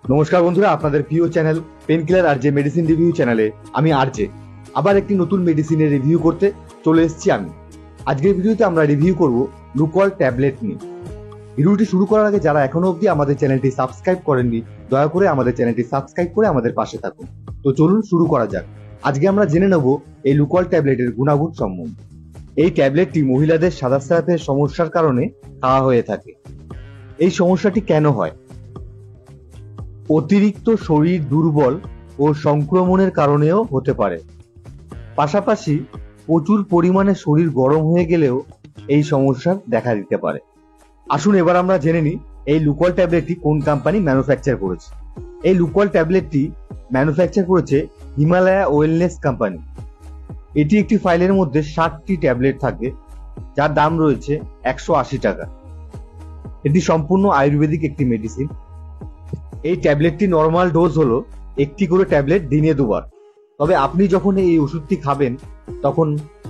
নমস্কার বন্ধুরা, আপনাদের প্রিয় channel painkiller RJ medicine review চ্যানেলে আমি আরজে আবার একটি নতুন মেডিসিনের রিভিউ করতে চলে এসেছি। আমি আজকের ভিডিওতে আমরা রিভিউ করব লুকল ট্যাবলেট নিয়ে। ভিডিওটি শুরু করার আগে যারা এখনো অবধি আমাদের চ্যানেলটি সাবস্ক্রাইব করেননি, দয়া করে আমাদের চ্যানেলটি সাবস্ক্রাইব করে আমাদের পাশে থাকুন। তো চলুন শুরু করা যাক। আজকে আমরা জেনে নেব এই লুকল ট্যাবলেটের গুণাগুণ সম্বন্ধে। এই ট্যাবলেটটি মহিলাদের সাদাস্রাবের সমস্যার কারণে খাওয়া হয়ে থাকে। এই সমস্যাটি কেন হয়? অতিরিক্ত শরীর দুর্বল ও সংক্রমণের কারণেও হতে পারে। পাশাপাশি প্রচুর পরিমাণে শরীর গরম হয়ে গেলেও এই সমস্যা দেখা দিতে পারে। আসুন এবার আমরা জেনে নিই এই লুকল ট্যাবলেটটি কোন কোম্পানি ম্যানুফ্যাকচার করেছে। এই লুকল ট্যাবলেটটি ম্যানুফ্যাকচার করেছে হিমালয়া ওয়েলনেস কোম্পানি। এটি একটি ফাইলের মধ্যে 60টি ট্যাবলেট থাকে, যার দাম রয়েছে 180 টাকা। এটি সম্পূর্ণ আয়ুর্বেদিক একটি মেডিসিন। এই ট্যাবলেটটি নর্মাল ডোজ হলো একটি করে ট্যাবলেট দিনে 2 বার। তবে আপনি যখন এই ওষুধটি খাবেন তখন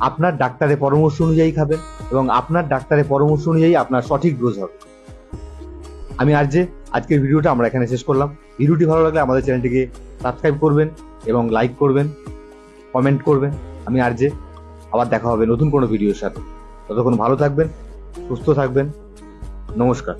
আপনার ডাক্তারের পরামর্শ অনুযায়ী খাবেন এবং আপনার ডাক্তারের পরামর্শ অনুযায়ী আপনার সঠিক ডোজ হবে। আমি আজকের ভিডিওটা আমরা এখানে শেষ করলাম। ভিডিওটি ভালো লাগলে আমাদের চ্যানেলটিকে সাবস্ক্রাইব করবেন এবং লাইক করবেন, কমেন্ট করবেন। আমি আবার দেখা হবে নতুন কোনো ভিডিওর সাথে। ততক্ষণ ভালো থাকবেন, সুস্থ থাকবেন। নমস্কার।